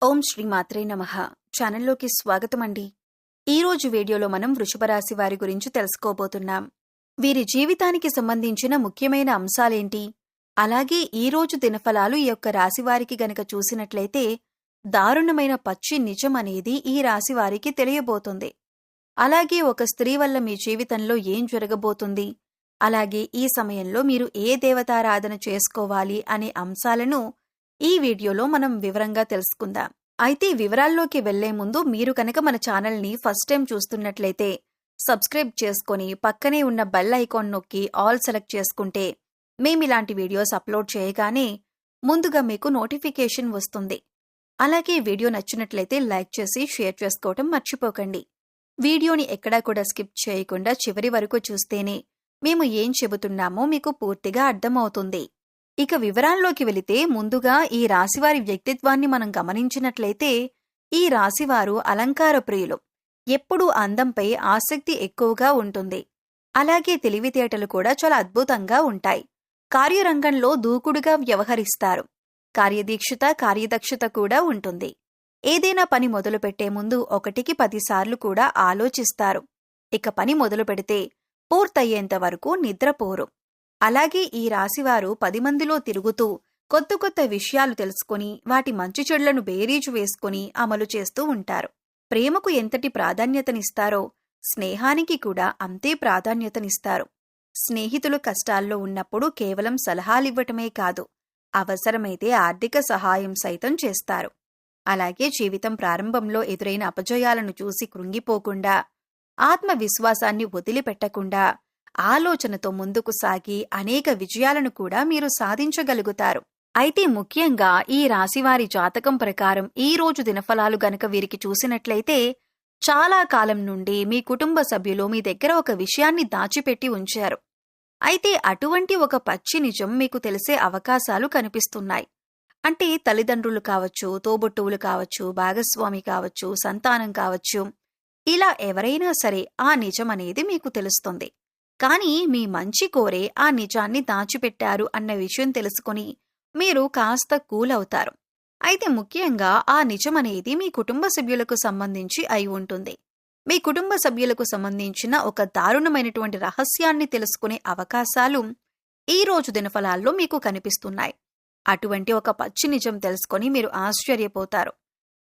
ఓం శ్రీ మాత్రే నమః. ఛానల్లోకి స్వాగతం అండి. ఈరోజు వీడియోలో మనం వృషభ రాశి వారి గురించి తెలుసుకోబోతున్నాం. వీరి జీవితానికి సంబంధించిన ముఖ్యమైన అంశాలేంటి, అలాగే ఈరోజు దినఫలాలు ఈ యొక్క రాశి వారికి గనక చూసినట్లయితే దారుణమైన పచ్చి నిజం అనేది ఈ రాశి వారికి తెలియబోతుంది. అలాగే ఒక స్త్రీ వల్ల మీ జీవితంలో ఏం జరగబోతుంది, అలాగే ఈ సమయంలో మీరు ఏ దేవతారాధన చేసుకోవాలి అనే అంశాలను ఈ వీడియోలో మనం వివరంగా తెలుసుకుందాం. అయితే వివరాల్లోకి వెళ్లే ముందు మీరు కనుక మన ఛానల్ని ఫస్ట్ టైం చూస్తున్నట్లయితే సబ్స్క్రైబ్ చేసుకొని పక్కనే ఉన్న బెల్ ఐకాన్ నొక్కి ఆల్ సెలెక్ట్ చేసుకుంటే మేమిలాంటి వీడియోస్ అప్లోడ్ చేయగానే ముందుగా మీకు నోటిఫికేషన్ వస్తుంది. అలాగే వీడియో నచ్చినట్లయితే లైక్ చేసి షేర్ చేసుకోవటం మర్చిపోకండి. వీడియోని ఎక్కడా కూడా స్కిప్ చేయకుండా చివరి వరకు చూస్తేనే మేము ఏం చెబుతున్నామో మీకు పూర్తిగా అర్థమవుతుంది. ఇక వివరాల్లోకి వెళితే ముందుగా ఈ రాశివారి వ్యక్తిత్వాన్ని మనం గమనించినట్లయితే ఈ రాశివారు అలంకార ప్రియులు. ఎప్పుడూ అందంపై ఆసక్తి ఎక్కువగా ఉంటుంది. అలాగే తెలివితేటలు కూడా చాలా అద్భుతంగా ఉంటాయి. కార్యరంగంలో దూకుడుగా వ్యవహరిస్తారు. కార్యదక్షత కూడా ఉంటుంది. ఏదైనా పని మొదలుపెట్టే ముందు 1కి 10 సార్లు కూడా ఆలోచిస్తారు. ఇక పని మొదలు పెడితే పూర్తయ్యేంత వరకు నిద్రపోరు. అలాగే ఈ రాశివారు 10 మందిలో తిరుగుతూ కొత్త విషయాలు తెలుసుకుని వాటి మంచి చెడులను బేరీజు వేసుకుని అమలు చేస్తూ ఉంటారు. ప్రేమకు ఎంతటి ప్రాధాన్యతనిస్తారో స్నేహానికి కూడా అంతే ప్రాధాన్యతనిస్తారు. స్నేహితులు కష్టాల్లో ఉన్నప్పుడు కేవలం సలహాలివ్వటమే కాదు, అవసరమైతే ఆర్థిక సహాయం సైతం చేస్తారు. అలాగే జీవితం ప్రారంభంలో ఎదురైన అపజయాలను చూసి కృంగిపోకుండా, ఆత్మవిశ్వాసాన్ని వదిలిపెట్టకుండా ఆలోచనతో ముందుకు సాగి అనేక విజయాలను కూడా మీరు సాధించగలుగుతారు. అయితే ముఖ్యంగా ఈ రాశివారి జాతకం ప్రకారం ఈ రోజు దినఫలాలు గనక వీరికి చూసినట్లయితే చాలా కాలం నుండి మీ కుటుంబ సభ్యులు మీ దగ్గర ఒక విషయాన్ని దాచిపెట్టి ఉంచారు. అయితే అటువంటి ఒక పచ్చి నిజం మీకు తెలిసే అవకాశాలు కనిపిస్తున్నాయి. అంటే తల్లిదండ్రులు కావచ్చు, తోబుట్టువులు కావచ్చు, భాగస్వామి కావచ్చు, సంతానం కావచ్చు, ఇలా ఎవరైనా సరే ఆ నిజం అనేది మీకు తెలుస్తుంది. కానీ మీ మంచి కోరే ఆ నిజాన్ని దాచిపెట్టారు అన్న విషయం తెలుసుకుని మీరు కాస్త కూల్ అవుతారు. అయితే ముఖ్యంగా ఆ నిజం అనేది మీ కుటుంబ సభ్యులకు సంబంధించి అయి ఉంటుంది. మీ కుటుంబ సభ్యులకు సంబంధించిన ఒక దారుణమైనటువంటి రహస్యాన్ని తెలుసుకునే అవకాశాలు ఈ రోజు దినఫలాల్లో మీకు కనిపిస్తున్నాయి. అటువంటి ఒక పచ్చి నిజం తెలుసుకొని మీరు ఆశ్చర్యపోతారు.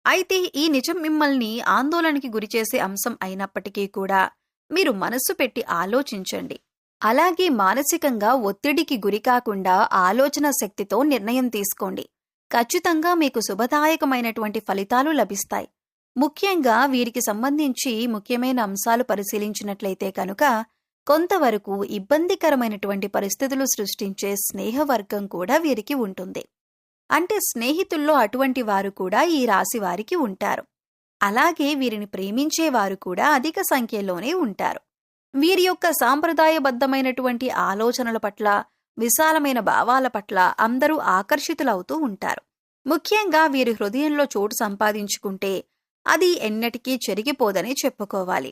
అయితే ఈ నిజం మిమ్మల్ని ఆందోళనకి గురిచేసే అంశం అయినప్పటికీ కూడా మీరు మనస్సు పెట్టి ఆలోచించండి. అలాగే మానసికంగా ఒత్తిడికి గురికాకుండా ఆలోచన శక్తితో నిర్ణయం తీసుకోండి. ఖచ్చితంగా మీకు శుభదాయకమైనటువంటి ఫలితాలు లభిస్తాయి. ముఖ్యంగా వీరికి సంబంధించి ముఖ్యమైన అంశాలు పరిశీలించినట్లయితే కనుక కొంతవరకు ఇబ్బందికరమైనటువంటి పరిస్థితులు సృష్టించే స్నేహవర్గం కూడా వీరికి ఉంటుంది. అంటే స్నేహితుల్లో అటువంటి వారు కూడా ఈ రాశి వారికి ఉంటారు. అలాగే వీరిని ప్రేమించేవారు కూడా అధిక సంఖ్యలోనే ఉంటారు. వీరి యొక్క సాంప్రదాయబద్ధమైనటువంటి ఆలోచనల పట్ల, విశాలమైన భావాల పట్ల అందరూ ఆకర్షితులవుతూ ఉంటారు. ముఖ్యంగా వీరి హృదయంలో చోటు సంపాదించుకుంటే అది ఎన్నటికీ చెరిగిపోదని చెప్పుకోవాలి.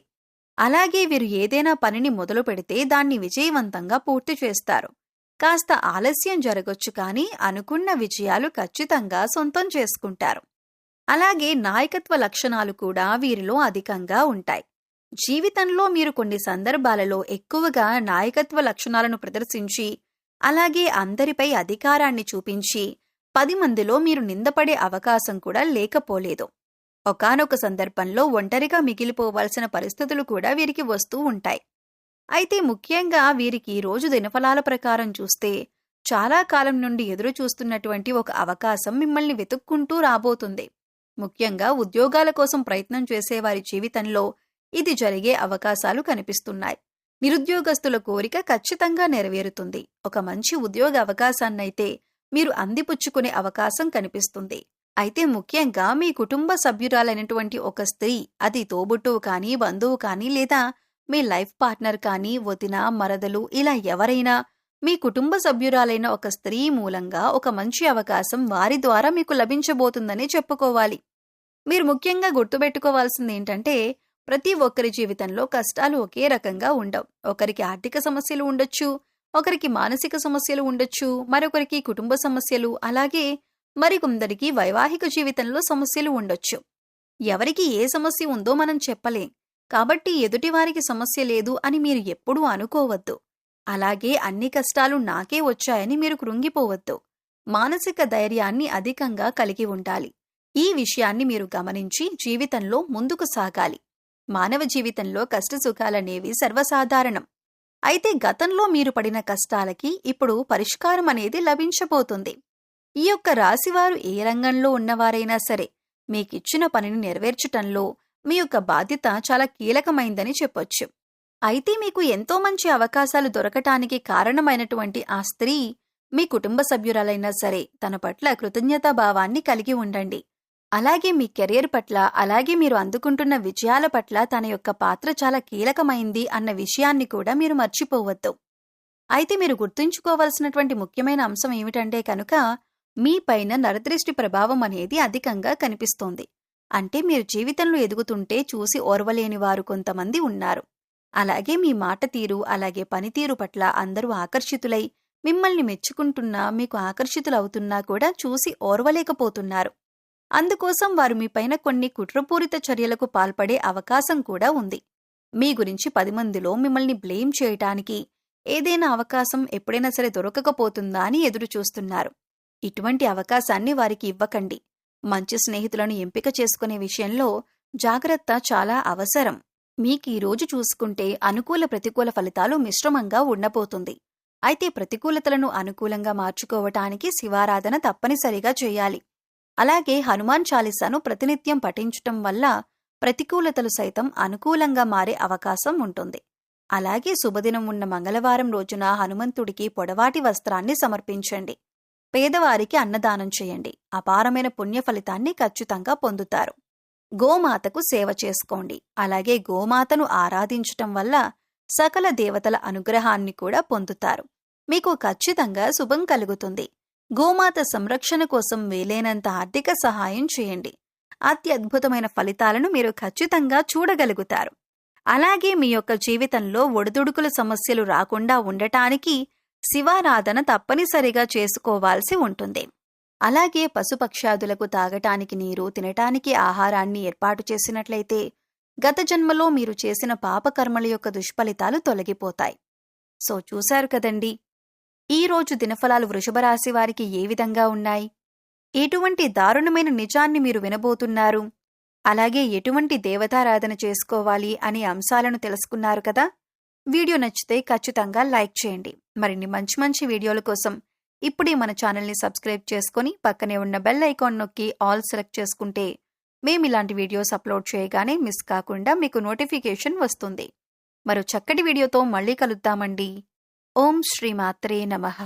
అలాగే వీరు ఏదైనా పనిని మొదలు పెడితే దాన్ని విజయవంతంగా పూర్తి చేస్తారు. కాస్త ఆలస్యం జరగొచ్చు కానీ అనుకున్న విజయాలు ఖచ్చితంగా సొంతం చేసుకుంటారు. అలాగే నాయకత్వ లక్షణాలు కూడా వీరిలో అధికంగా ఉంటాయి. జీవితంలో మీరు కొన్ని సందర్భాలలో ఎక్కువగా నాయకత్వ లక్షణాలను ప్రదర్శించి, అలాగే అందరిపై అధికారాన్ని చూపించి 10 మందిలో మీరు నిందపడే అవకాశం కూడా లేకపోలేదు. ఒకానొక సందర్భంలో ఒంటరిగా మిగిలిపోవాల్సిన పరిస్థితులు కూడా వీరికి వస్తూ ఉంటాయి. అయితే ముఖ్యంగా వీరికి ఈ రోజు దినఫలాల ప్రకారం చూస్తే చాలా కాలం నుండి ఎదురు చూస్తున్నటువంటి ఒక అవకాశం మిమ్మల్ని వెతుక్కుంటూ రాబోతుంది. ముఖ్యంగా ఉద్యోగాల కోసం ప్రయత్నం చేసేవారి జీవితంలో ఇది జరిగే అవకాశాలు కనిపిస్తున్నాయి. నిరుద్యోగస్తుల కోరిక ఖచ్చితంగా నెరవేరుతుంది. ఒక మంచి ఉద్యోగ అవకాశాన్నైతే మీరు అందిపుచ్చుకునే అవకాశం కనిపిస్తుంది. అయితే ముఖ్యంగా మీ కుటుంబ సభ్యురాలైనటువంటి ఒక స్త్రీ, అది తోబుట్టువు కానీ, బంధువు కానీ, లేదా మీ లైఫ్ పార్ట్నర్ కానీ, వదిన, మరదలు, ఇలా ఎవరైనా మీ కుటుంబ సభ్యురాలైన ఒక స్త్రీ మూలంగా ఒక మంచి అవకాశం వారి ద్వారా మీకు లభించబోతుందని చెప్పుకోవాలి. మీరు ముఖ్యంగా గుర్తుపెట్టుకోవాల్సింది ఏంటంటే ప్రతి ఒక్కరి జీవితంలో కష్టాలు ఒకే రకంగా ఉండవు. ఒకరికి ఆర్థిక సమస్యలు ఉండొచ్చు, ఒకరికి మానసిక సమస్యలు ఉండొచ్చు, మరొకరికి కుటుంబ సమస్యలు, అలాగే మరికొందరికి వైవాహిక జీవితంలో సమస్యలు ఉండొచ్చు. ఎవరికి ఏ సమస్య ఉందో మనం చెప్పలేం. కాబట్టి ఎదుటివారికి సమస్య లేదు అని మీరు ఎప్పుడూ అనుకోవద్దు. అలాగే అన్ని కష్టాలు నాకే వచ్చాయని మీరు కృంగిపోవద్దు. మానసిక ధైర్యాన్ని అధికంగా కలిగి ఉండాలి. ఈ విషయాన్ని మీరు గమనించి జీవితంలో ముందుకు సాగాలి. మానవ జీవితంలో కష్టసుఖాలనేవి సర్వసాధారణం. అయితే గతంలో మీరు పడిన కష్టాలకి ఇప్పుడు పరిష్కారం అనేది లభించబోతుంది. ఈ యొక్క రాశివారు ఏ రంగంలో ఉన్నవారైనా సరే మీకిచ్చిన పనిని నెరవేర్చటంలో మీ యొక్క బాధ్యత చాలా కీలకమైందని చెప్పొచ్చు. అయితే మీకు ఎంతో మంచి అవకాశాలు దొరకటానికి కారణమైనటువంటి ఆ స్త్రీ మీ కుటుంబ సభ్యురాలైనా సరే తన పట్ల కృతజ్ఞతాభావాన్ని కలిగి ఉండండి. అలాగే మీ కెరియర్ పట్ల, అలాగే మీరు అందుకుంటున్న విజయాల పట్ల తన యొక్క పాత్ర చాలా కీలకమైంది అన్న విషయాన్ని కూడా మీరు మర్చిపోవద్దు. అయితే మీరు గుర్తుంచుకోవలసినటువంటి ముఖ్యమైన అంశం ఏమిటంటే కనుక మీ పైన నరదృష్టి ప్రభావం అనేది అధికంగా కనిపిస్తోంది. అంటే మీరు జీవితంలో ఎదుగుతుంటే చూసి ఓర్వలేని వారు కొంతమంది ఉన్నారు. అలాగే మీ మాట తీరు, అలాగే పనితీరు పట్ల అందరూ ఆకర్షితులై మిమ్మల్ని మెచ్చుకుంటున్నా, మీకు ఆకర్షితులవుతున్నా కూడా చూసి ఓర్వలేకపోతున్నారు. అందుకోసం వారు మీపైన కొన్ని కుట్రపూరిత చర్యలకు పాల్పడే అవకాశం కూడా ఉంది. మీ గురించి 10 మందిలో మిమ్మల్ని బ్లేమ్ చేయటానికి ఏదైనా అవకాశం ఎప్పుడైనా సరే దొరకకపోతుందా అని ఎదురు చూస్తున్నారు. ఇటువంటి అవకాశాన్ని వారికి ఇవ్వకండి. మంచి స్నేహితులను ఎంపిక చేసుకునే విషయంలో జాగ్రత్త చాలా అవసరం. మీకీరోజు చూసుకుంటే అనుకూల ప్రతికూల ఫలితాలు మిశ్రమంగా ఉండబోతుంది. అయితే ప్రతికూలతలను అనుకూలంగా మార్చుకోవటానికి శివారాధన తప్పనిసరిగా చేయాలి. అలాగే హనుమాన్ చాలీసాను ప్రతినిత్యం పఠించటం వల్ల ప్రతికూలతలు సైతం అనుకూలంగా మారే అవకాశం ఉంటుంది. అలాగే శుభదినం ఉన్న మంగళవారం రోజున హనుమంతుడికి పొడవాటి వస్త్రాన్ని సమర్పించండి. పేదవారికి అన్నదానం చేయండి. అపారమైన పుణ్య ఫలితాన్ని ఖచ్చితంగా పొందుతారు. గోమాతకు సేవ చేసుకోండి. అలాగే గోమాతను ఆరాధించటం వల్ల సకల దేవతల అనుగ్రహాన్ని కూడా పొందుతారు. మీకు ఖచ్చితంగా శుభం కలుగుతుంది. గోమాత సంరక్షణ కోసం వీలైనంత ఆర్థిక సహాయం చేయండి. అత్యద్భుతమైన ఫలితాలను మీరు ఖచ్చితంగా చూడగలుగుతారు. అలాగే మీ యొక్క జీవితంలో ఒడిదుడుకుల సమస్యలు రాకుండా ఉండటానికి శివారాధన తప్పనిసరిగా చేసుకోవాల్సి ఉంటుంది. అలాగే పశుపక్ష్యాదులకు తాగటానికి నీరు, తినటానికి ఆహారాన్ని ఏర్పాటు చేసినట్లయితే గత జన్మలో మీరు చేసిన పాపకర్మల యొక్క దుష్ఫలితాలు తొలగిపోతాయి. సో చూశారు కదండి, ఈరోజు దినఫలాలు వృషభ రాశి వారికి ఏ విధంగా ఉన్నాయి? ఎటువంటి దారుణమైన నిజాన్ని మీరు వినబోతున్నారు? అలాగే ఎటువంటి దేవతారాధన చేసుకోవాలి అనే అంశాలను తెలుసుకున్నారు కదా. వీడియో నచ్చితే ఖచ్చితంగా లైక్ చేయండి. మరిన్ని మంచి మంచి వీడియోల కోసం ఇప్పుడే మన ఛానల్ని సబ్స్క్రైబ్ చేసుకొని పక్కనే ఉన్న బెల్ ఐకాన్ నొక్కి ఆల్ సెలెక్ట్ చేసుకుంటే మేము ఇలాంటి వీడియోస్ అప్లోడ్ చేయగానే మిస్ కాకుండా మీకు నోటిఫికేషన్ వస్తుంది. మరో చక్కటి వీడియోతో మళ్ళీ కలుద్దామండి. ఓం శ్రీమాత్రే నమః.